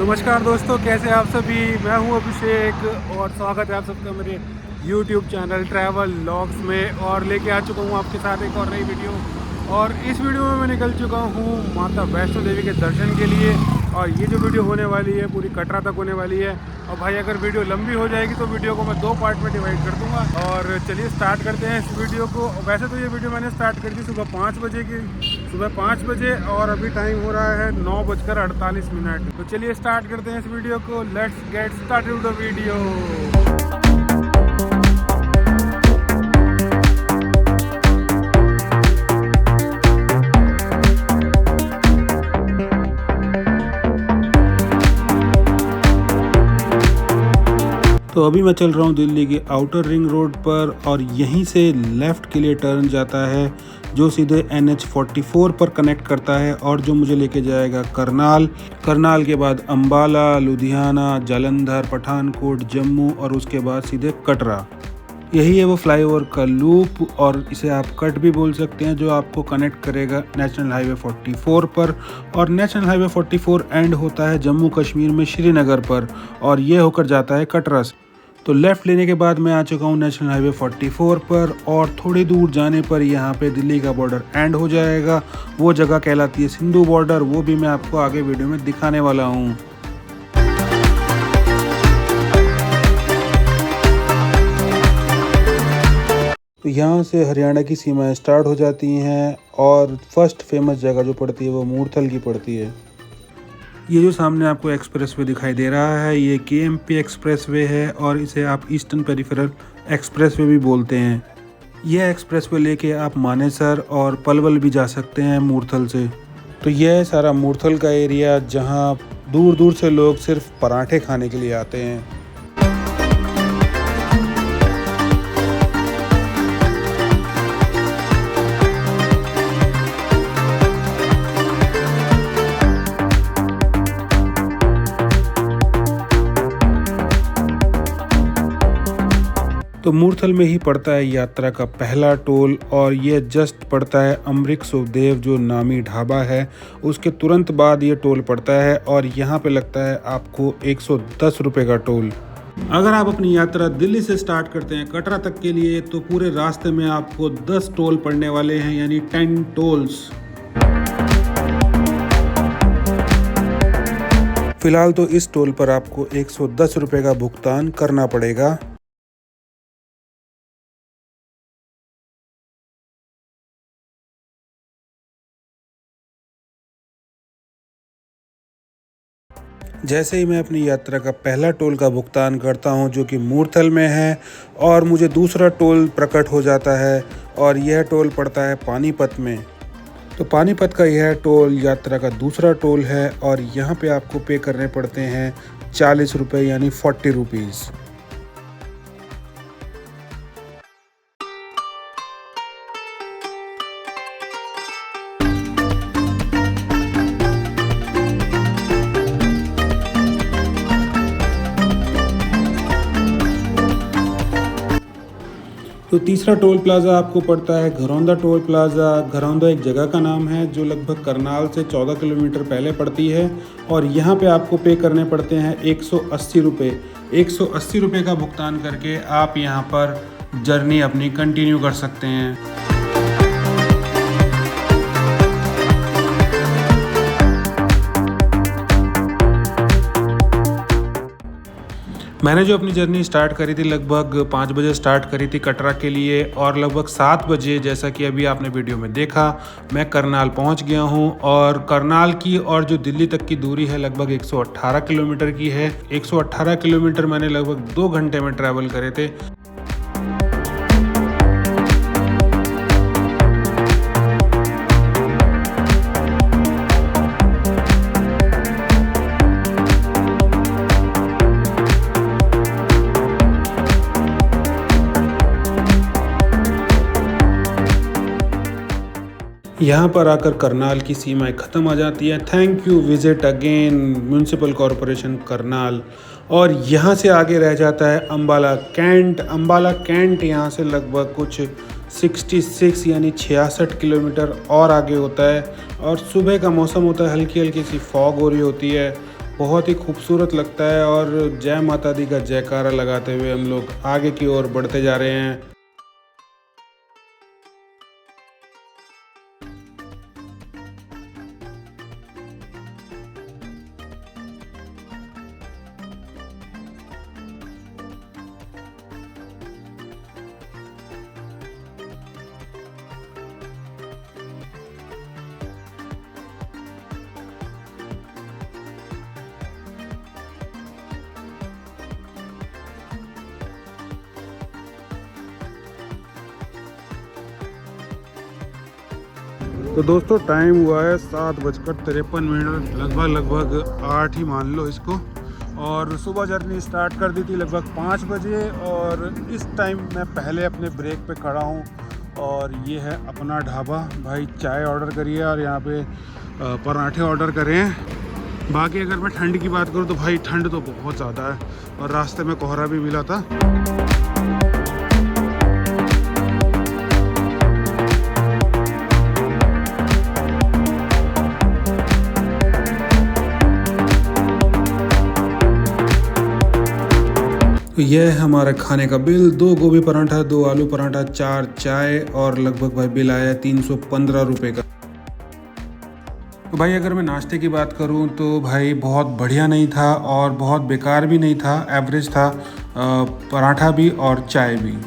नमस्कार दोस्तों, कैसे हैं आप सभी। मैं हूं अभिषेक और स्वागत है आप सबका मेरे YouTube चैनल ट्रैवल लॉग्स में। और लेके आ चुका हूं आपके साथ एक और नई वीडियो। और इस वीडियो में मैं निकल चुका हूं माता वैष्णो देवी के दर्शन के लिए। और ये जो वीडियो होने वाली है पूरी कटरा तक होने वाली है। और भाई अगर वीडियो लंबी हो जाएगी तो वीडियो को मैं 2 पार्ट में डिवाइड कर दूंगा। और चलिए स्टार्ट करते हैं इस वीडियो को। वैसे तो ये वीडियो मैंने स्टार्ट कर दी सुबह 5 बजे की, सुबह 5 बजे, और अभी टाइम हो रहा है 9:48। तो चलिए स्टार्ट करते हैं इस वीडियो को। Let's get started the video. तो अभी मैं चल रहा हूँ दिल्ली के आउटर रिंग रोड पर, और यहीं से लेफ़्ट के लिए टर्न जाता है जो सीधे NH44 पर कनेक्ट करता है और जो मुझे लेके जाएगा करनाल के बाद अम्बाला, लुधियाना, जालंधर, पठानकोट, जम्मू और उसके बाद सीधे कटरा। यही है वो फ्लाईओवर का लूप, और इसे आप कट भी बोल सकते हैं, जो आपको कनेक्ट करेगा नेशनल हाईवे 44 पर। और नेशनल हाईवे 44 एंड होता है जम्मू कश्मीर में श्रीनगर पर, और ये होकर जाता है कटरा से। तो लेफ़्ट लेने के बाद मैं आ चुका हूँ नेशनल हाईवे 44 पर, और थोड़ी दूर जाने पर यहाँ पे दिल्ली का बॉर्डर एंड हो जाएगा। वो जगह कहलाती है सिंधु बॉर्डर, वो भी मैं आपको आगे वीडियो में दिखाने वाला हूँ। तो यहाँ से हरियाणा की सीमाएं स्टार्ट हो जाती हैं, और फर्स्ट फेमस जगह जो पड़ती है वो मूर्थल की पड़ती है। ये जो सामने आपको एक्सप्रेसवे दिखाई दे रहा है ये KMP एक्सप्रेसवे है, और इसे आप ईस्टर्न पेरिफेरल एक्सप्रेसवे भी बोलते हैं। यह एक्सप्रेसवे लेके आप मानेसर और पलवल भी जा सकते हैं मूर्थल से। तो यह सारा मूर्थल का एरिया जहाँ दूर दूर से लोग सिर्फ पराठे खाने के लिए आते हैं। तो मूर्थल में ही पड़ता है यात्रा का पहला टोल, और ये जस्ट पड़ता है अमृत सुखदेव जो नामी ढाबा है, उसके तुरंत बाद ये टोल पड़ता है। और यहाँ पे लगता है आपको 110 रुपये का टोल। अगर आप अपनी यात्रा दिल्ली से स्टार्ट करते हैं कटरा तक के लिए, तो पूरे रास्ते में आपको 10 टोल पड़ने वाले हैं, यानी 10 टोल्स। फिलहाल तो इस टोल पर आपको 110 रुपये का भुगतान करना पड़ेगा। जैसे ही मैं अपनी यात्रा का पहला टोल का भुगतान करता हूं, जो कि मूर्थल में है, और मुझे दूसरा टोल प्रकट हो जाता है, और यह टोल पड़ता है पानीपत में। तो पानीपत का यह टोल यात्रा का दूसरा टोल है, और यहाँ पे आपको पे करने पड़ते हैं 40 रुपये, यानी 40 रुपीज़। तो तीसरा टोल प्लाज़ा आपको पड़ता है घरौंदा टोल प्लाज़ा। घरौंदा एक जगह का नाम है जो लगभग करनाल से 14 किलोमीटर पहले पड़ती है, और यहाँ पे आपको पे करने पड़ते हैं 180 रुपये। 180 रुपये का भुगतान करके आप यहाँ पर जर्नी अपनी कंटिन्यू कर सकते हैं। मैंने जो अपनी जर्नी स्टार्ट करी थी लगभग 5 बजे स्टार्ट करी थी कटरा के लिए, और लगभग 7 बजे, जैसा कि अभी आपने वीडियो में देखा, मैं करनाल पहुंच गया हूं। और करनाल की और जो दिल्ली तक की दूरी है लगभग 118 किलोमीटर की है। 118 किलोमीटर मैंने लगभग 2 घंटे में ट्रैवल करे थे। यहाँ पर आकर करनाल की सीमाएं ख़त्म आ जाती है। Thank you, visit again municipal corporation Karnal. और यहाँ से आगे रह जाता है अम्बाला कैंट। अम्बाला कैंट यहाँ से लगभग कुछ 66 यानी 66 किलोमीटर और आगे होता है। और सुबह का मौसम होता है, हल्की हल्की सी फॉग हो रही होती है, बहुत ही खूबसूरत लगता है और जय माता दी का जयकारा लगाते हुए हम लोग आगे की ओर बढ़ते जा रहे हैं। तो दोस्तों टाइम हुआ है 7:53, लगभग 8 ही मान लो इसको। और सुबह जर्नी स्टार्ट कर दी थी लगभग 5 बजे और इस टाइम मैं पहले अपने ब्रेक पे खड़ा हूँ और ये है अपना ढाबा। भाई चाय ऑर्डर करी है और यहाँ पे पराठे ऑर्डर करे हैं। बाकी अगर मैं ठंड की बात करूँ तो भाई ठंड तो बहुत ज़्यादा है और रास्ते में कोहरा भी मिला था। तो यह है हमारा खाने का बिल। 2 गोभी पराठा, 2 आलू पराठा, 4 चाय और लगभग भाई बिल आया 315 रुपये का। तो भाई अगर मैं नाश्ते की बात करूं तो भाई बहुत बढ़िया नहीं था और बहुत बेकार भी नहीं था, एवरेज था, पराठा भी और चाय भी।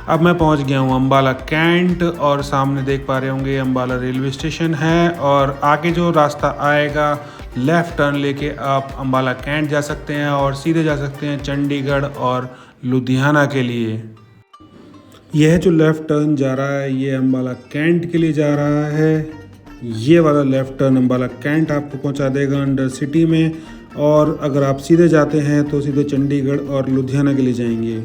अब मैं पहुंच गया हूं अम्बाला कैंट और सामने देख पा रहे होंगे अम्बाला रेलवे स्टेशन है और आगे जो रास्ता आएगा लेफ़्ट टर्न लेके आप अम्बाला कैंट जा सकते हैं और सीधे जा सकते हैं चंडीगढ़ और लुधियाना के लिए। यह जो लेफ़्ट टर्न जा रहा है ये अम्बाला कैंट के लिए जा रहा है। ये वाला लेफ़्ट टर्न अम्बाला कैंट आपको पहुंचा देगा अंडर सिटी में और अगर आप सीधे जाते हैं तो सीधे चंडीगढ़ और लुधियाना के लिए जाएंगे।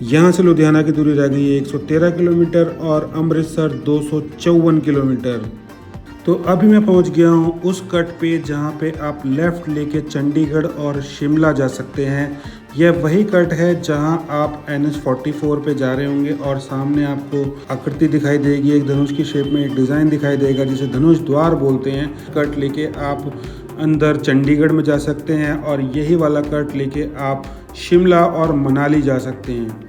यहाँ से लुधियाना की दूरी रह गई है 113 किलोमीटर और अमृतसर 254 किलोमीटर। तो अभी मैं पहुँच गया हूँ उस कट पे जहाँ पे आप लेफ़्ट लेके चंडीगढ़ और शिमला जा सकते हैं। यह वही कट है जहाँ आप NH44 पे जा रहे होंगे और सामने आपको आकृति दिखाई देगी, एक धनुष की शेप में एक डिज़ाइन दिखाई देगा जिसे धनुष द्वार बोलते हैं। कट लेके आप अंदर चंडीगढ़ में जा सकते हैं और यही वाला कट लेके आप शिमला और मनाली जा सकते हैं।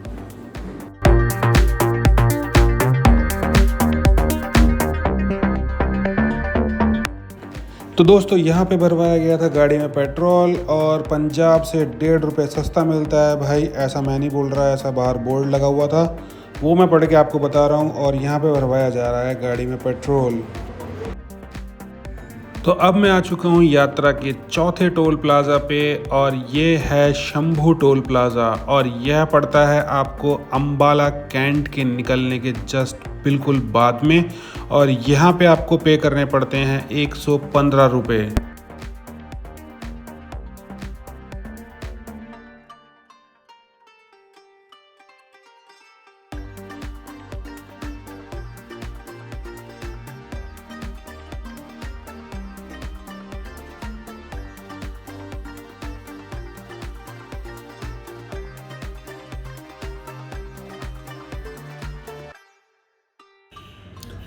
तो दोस्तों यहाँ पे भरवाया गया था गाड़ी में पेट्रोल और पंजाब से 1.5 रुपये सस्ता मिलता है। भाई ऐसा मैं नहीं बोल रहा, ऐसा बाहर बोर्ड लगा हुआ था, वो मैं पढ़ के आपको बता रहा हूँ। और यहाँ पे भरवाया जा रहा है गाड़ी में पेट्रोल। तो अब मैं आ चुका हूँ यात्रा के चौथे टोल प्लाज़ा पे और ये है शंभू टोल प्लाज़ा और यह पड़ता है आपको अम्बाला कैंट के निकलने के जस्ट बिल्कुल बाद में और यहाँ पे आपको पे करने पड़ते हैं 115 रुपये।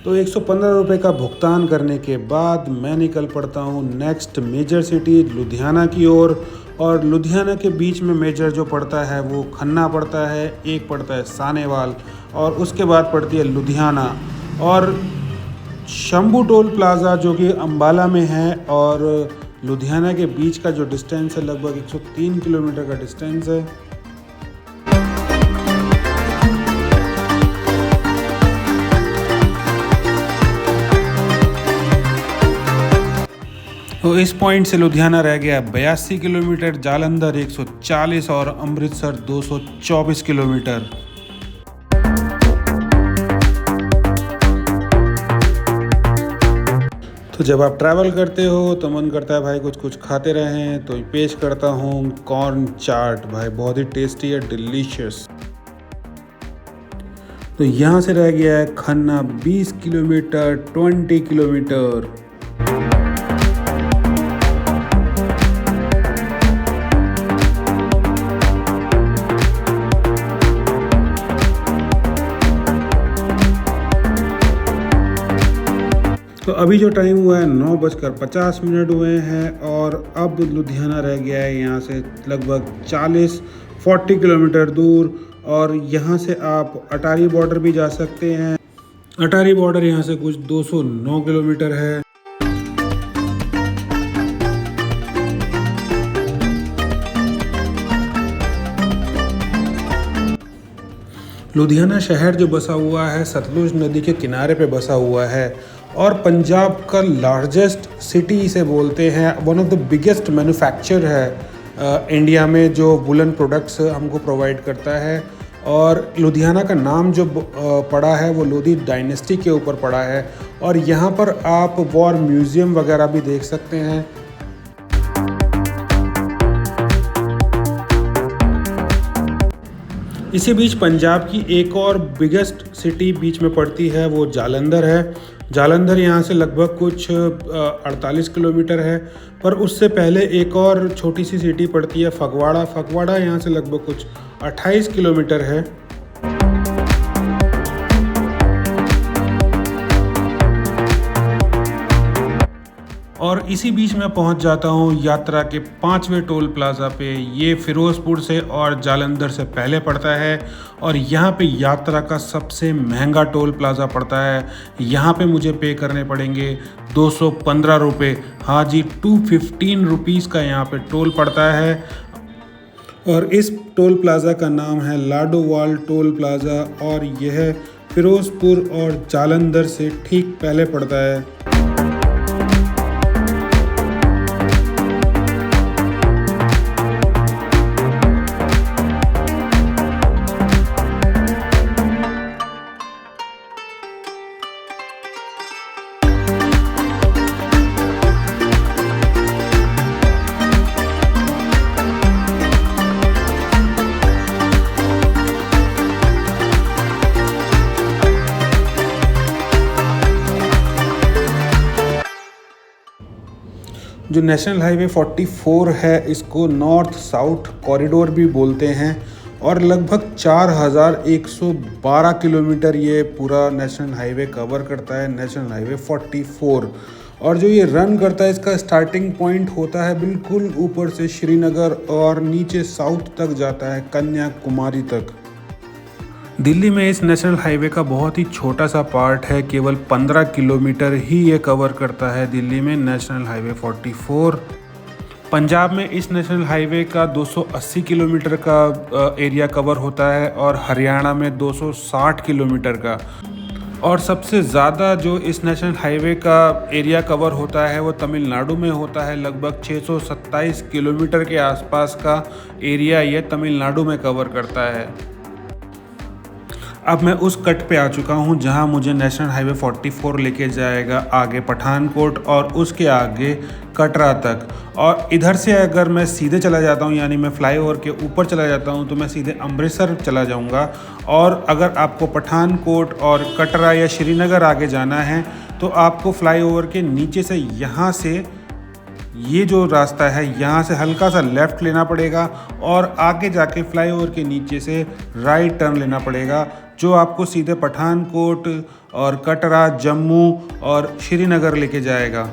तो 115 रुपये का भुगतान करने के बाद मैं निकल पड़ता हूँ नेक्स्ट मेजर सिटी लुधियाना की ओर। और लुधियाना के बीच में मेजर जो पड़ता है वो खन्ना पड़ता है, एक पड़ता है सानेवाल और उसके बाद पड़ती है लुधियाना। और शंभू टोल प्लाज़ा जो कि अम्बाला में है और लुधियाना के बीच का जो डिस्टेंस है लगभग 103 किलोमीटर का डिस्टेंस है। तो इस पॉइंट से लुधियाना रह गया 82 किलोमीटर, जालंधर 140 और अमृतसर 224 किलोमीटर। तो जब आप ट्रैवल करते हो तो मन करता है भाई कुछ कुछ खाते रहें, तो पेश करता हूँ कॉर्न चाट। भाई बहुत ही टेस्टी है, डिलीशियस। तो यहाँ से रह गया है खन्ना 20 किलोमीटर, 20 किलोमीटर। तो अभी जो टाइम हुआ है 9:50 हुए हैं और अब लुधियाना रह गया है यहाँ से लगभग 40 किलोमीटर दूर। और यहाँ से आप अटारी बॉर्डर भी जा सकते हैं। अटारी बॉर्डर यहाँ से कुछ 209 किलोमीटर है। लुधियाना शहर जो बसा हुआ है सतलुज नदी के किनारे पे बसा हुआ है और पंजाब का लार्जेस्ट सिटी इसे बोलते हैं। One of the biggest manufacture है इंडिया में जो वुलन प्रोडक्ट्स हमको प्रोवाइड करता है। और लुधियाना का नाम जो पड़ा है वो लोधी डायनेस्टी के ऊपर पड़ा है। और यहाँ पर आप वॉर म्यूज़ियम वगैरह भी देख सकते हैं। इसी बीच पंजाब की एक और बिगेस्ट सिटी बीच में पड़ती है, वो जालंधर है। जालंधर यहाँ से लगभग कुछ 48 किलोमीटर है। पर उससे पहले एक और छोटी सी सिटी पड़ती है फगवाड़ा। फगवाड़ा यहाँ से लगभग कुछ 28 किलोमीटर है। और इसी बीच में पहुंच जाता हूं यात्रा के 5वें टोल प्लाज़ा पे। ये फ़िरोज़पुर से और जालंधर से पहले पड़ता है और यहाँ पे यात्रा का सबसे महंगा टोल प्लाज़ा पड़ता है। यहाँ पे मुझे पे करने पड़ेंगे 215 रुपये। हाँ जी, 215 रुपीज़ का यहाँ पे टोल पड़ता है। और इस टोल प्लाज़ा का नाम है लाडोवाल टोल प्लाज़ा और यह फ़िरोज़पुर और जालंधर से ठीक पहले पड़ता है। जो नेशनल हाईवे 44 है इसको नॉर्थ साउथ कॉरिडोर भी बोलते हैं और लगभग 4112 किलोमीटर ये पूरा नेशनल हाईवे कवर करता है, नेशनल हाईवे 44। और जो ये रन करता है इसका स्टार्टिंग पॉइंट होता है बिल्कुल ऊपर से श्रीनगर और नीचे साउथ तक जाता है कन्याकुमारी तक। दिल्ली में इस नेशनल हाईवे का बहुत ही छोटा सा पार्ट है, केवल 15 किलोमीटर ही ये कवर करता है दिल्ली में नेशनल हाईवे 44। पंजाब में इस नेशनल हाईवे का 280 किलोमीटर का एरिया कवर होता है और हरियाणा में 260 किलोमीटर का। और सबसे ज़्यादा जो इस नेशनल हाईवे का एरिया कवर होता है वो तमिलनाडु में होता है। लगभग 627 किलोमीटर के आसपास का एरिया ये तमिलनाडु में कवर करता है। अब मैं उस कट पे आ चुका हूँ जहाँ मुझे नेशनल हाईवे 44 लेके जाएगा आगे पठानकोट और उसके आगे कटरा तक। और इधर से अगर मैं सीधे चला जाता हूँ यानी मैं फ्लाईओवर के ऊपर चला जाता हूँ तो मैं सीधे अमृतसर चला जाऊँगा। और अगर आपको पठानकोट और कटरा या श्रीनगर आगे जाना है तो आपको फ्लाईओवर के नीचे से यहाँ से ये जो रास्ता है यहाँ से हल्का सा लेफ़्ट लेना पड़ेगा और आगे जाके फ्लाईओवर के नीचे से राइट टर्न लेना पड़ेगा, जो आपको सीधे पठानकोट और कटरा, जम्मू और श्रीनगर लेके जाएगा।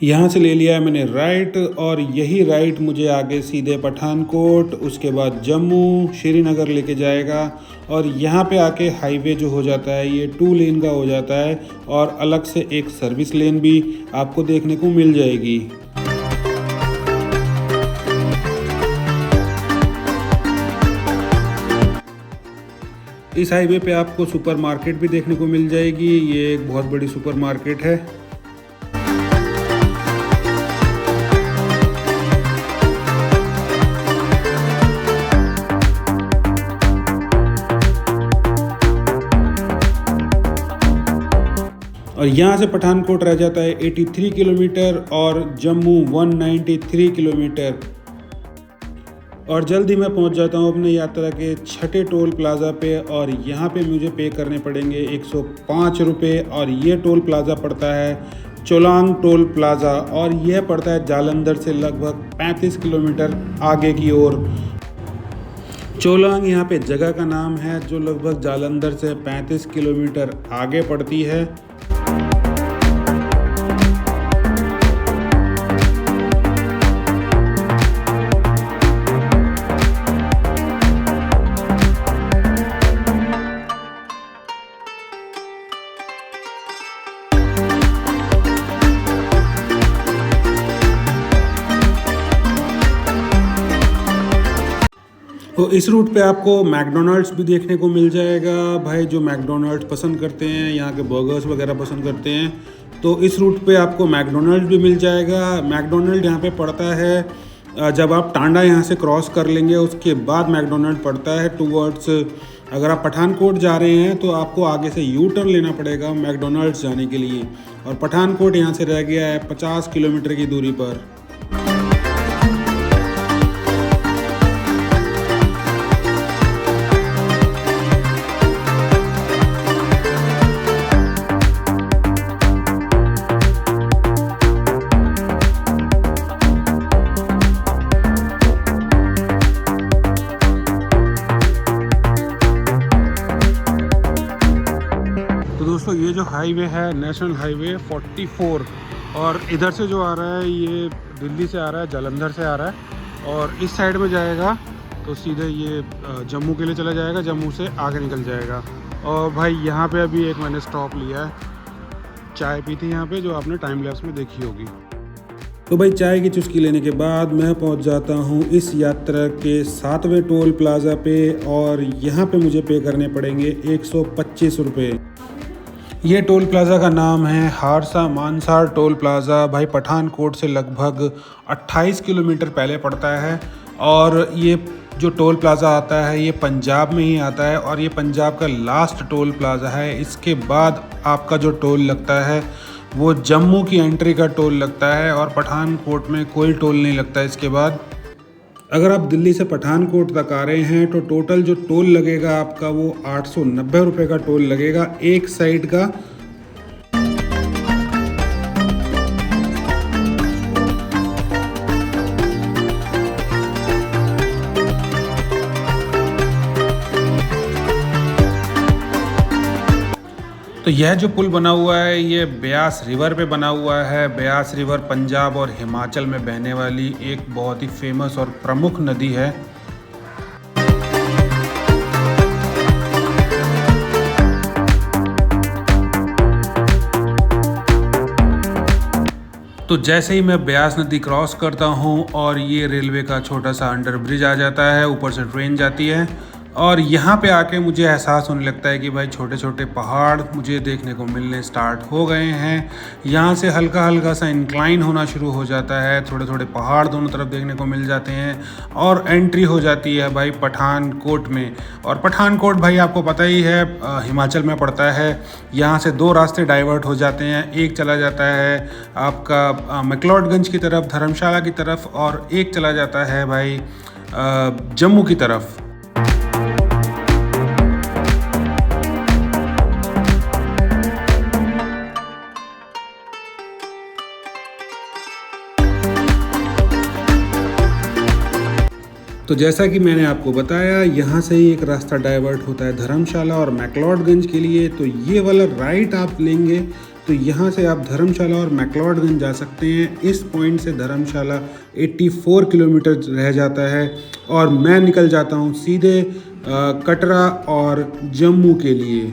यहाँ से ले लिया है मैंने राइट और यही राइट मुझे आगे सीधे पठानकोट, उसके बाद जम्मू, श्रीनगर लेके जाएगा। और यहाँ पे आके हाईवे जो हो जाता है ये 2 लेन का हो जाता है और अलग से एक सर्विस लेन भी आपको देखने को मिल जाएगी। इस हाईवे पे आपको सुपरमार्केट भी देखने को मिल जाएगी। ये एक बहुत बड़ी सुपरमार्केट है। और यहाँ से पठानकोट रह जाता है 83 किलोमीटर और जम्मू 193 किलोमीटर। और जल्द ही मैं पहुँच जाता हूँ अपने यात्रा के 6ठे टोल प्लाज़ा पे और यहाँ पे मुझे पे करने पड़ेंगे 105 रुपये। और ये टोल प्लाज़ा पड़ता है चोलांग टोल प्लाज़ा और यह पड़ता है जालंधर से लगभग 35 किलोमीटर आगे की ओर। चोलांग यहाँ पे जगह का नाम है जो लगभग जालंधर से 35 किलोमीटर आगे पड़ती है। तो इस रूट पे आपको मैकडोनल्ड्स भी देखने को मिल जाएगा। भाई जो मैकडोनल्ड्स पसंद करते हैं, यहाँ के बर्गर्स वगैरह पसंद करते हैं, तो इस रूट पे आपको मैकडोनल्ड्स भी मिल जाएगा। मैकडोनल्ड यहाँ पे पड़ता है जब आप टांडा यहाँ से क्रॉस कर लेंगे उसके बाद मैकडोनल्ड पड़ता है टूवर्ड्स। अगर आप पठानकोट जा रहे हैं तो आपको आगे से यू टर्न लेना पड़ेगा मैकडोनल्ड्स जाने के लिए, और पठानकोट यहाँ से रह गया है 50 किलोमीटर की दूरी पर। दोस्तों ये जो हाईवे है नेशनल हाईवे 44, और इधर से जो आ रहा है ये दिल्ली से आ रहा है, जालंधर से आ रहा है, और इस साइड में जाएगा तो सीधे ये जम्मू के लिए चला जाएगा, जम्मू से आगे निकल जाएगा। और भाई यहाँ पे अभी एक मैंने स्टॉप लिया है, चाय पी थी यहाँ पे जो आपने टाइम लैप्स में देखी होगी। तो भाई चाय की चुस्की लेने के बाद मैं पहुँच जाता हूँ इस यात्रा के 7वें टोल प्लाज़ा पे, और यहाँ पे मुझे पे करने पड़ेंगे 125 रुपये। ये टोल प्लाज़ा का नाम है हारसा मानसार टोल प्लाज़ा। भाई पठानकोट से लगभग 28 किलोमीटर पहले पड़ता है, और ये जो टोल प्लाज़ा आता है ये पंजाब में ही आता है, और ये पंजाब का लास्ट टोल प्लाज़ा है। इसके बाद आपका जो टोल लगता है वो जम्मू की एंट्री का टोल लगता है, और पठानकोट में कोई टोल नहीं लगता इसके बाद। अगर आप दिल्ली से पठानकोट तक आ रहे हैं तो टोटल जो टोल लगेगा आपका वो 890 रुपये का टोल लगेगा एक साइड का। तो यह जो पुल बना हुआ है ये ब्यास रिवर पे बना हुआ है। ब्यास रिवर पंजाब और हिमाचल में बहने वाली एक बहुत ही फेमस और प्रमुख नदी है। तो जैसे ही मैं ब्यास नदी क्रॉस करता हूँ और ये रेलवे का छोटा सा अंडर ब्रिज आ जाता है, ऊपर से ट्रेन जाती है, और यहाँ पे आके मुझे एहसास होने लगता है कि भाई छोटे छोटे पहाड़ मुझे देखने को मिलने स्टार्ट हो गए हैं। यहाँ से हल्का हल्का सा इंक्लाइन होना शुरू हो जाता है, थोड़े थोड़े पहाड़ दोनों तरफ देखने को मिल जाते हैं, और एंट्री हो जाती है भाई पठानकोट में। और पठानकोट भाई आपको पता ही है हिमाचल में पड़ता है। यहाँ से दो रास्ते डाइवर्ट हो जाते हैं, एक चला जाता है आपका मैक्लोडगंज की तरफ, धर्मशाला की तरफ, और एक चला जाता है भाई जम्मू की तरफ। तो जैसा कि मैंने आपको बताया यहाँ से ही एक रास्ता डाइवर्ट होता है धर्मशाला और मैक्लोडगंज के लिए। तो ये वाला राइट आप लेंगे तो यहाँ से आप धर्मशाला और मैक्लोडगंज जा सकते हैं। इस पॉइंट से धर्मशाला 84 किलोमीटर रह जाता है, और मैं निकल जाता हूँ सीधे कटरा और जम्मू के लिए।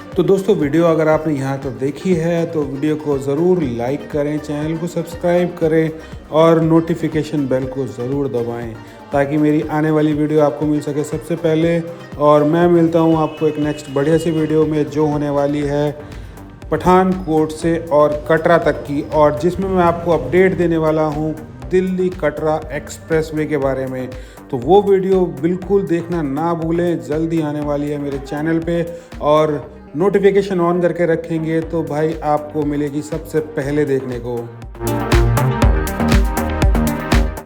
तो दोस्तों वीडियो अगर आपने यहाँ तक देखी है तो वीडियो को ज़रूर लाइक करें, चैनल को सब्सक्राइब करें, और नोटिफिकेशन बेल को ज़रूर दबाएं ताकि मेरी आने वाली वीडियो आपको मिल सके सबसे पहले। और मैं मिलता हूँ आपको एक नेक्स्ट बढ़िया सी वीडियो में जो होने वाली है पठानकोट से और कटरा तक की, और जिसमें मैं आपको अपडेट देने वाला हूँ दिल्ली कटरा एक्सप्रेसवे के बारे में। तो वो वीडियो बिल्कुल देखना ना भूलें, जल्दी आने वाली है मेरे चैनल पे, और नोटिफिकेशन ऑन करके रखेंगे तो भाई आपको मिलेगी सबसे पहले देखने को।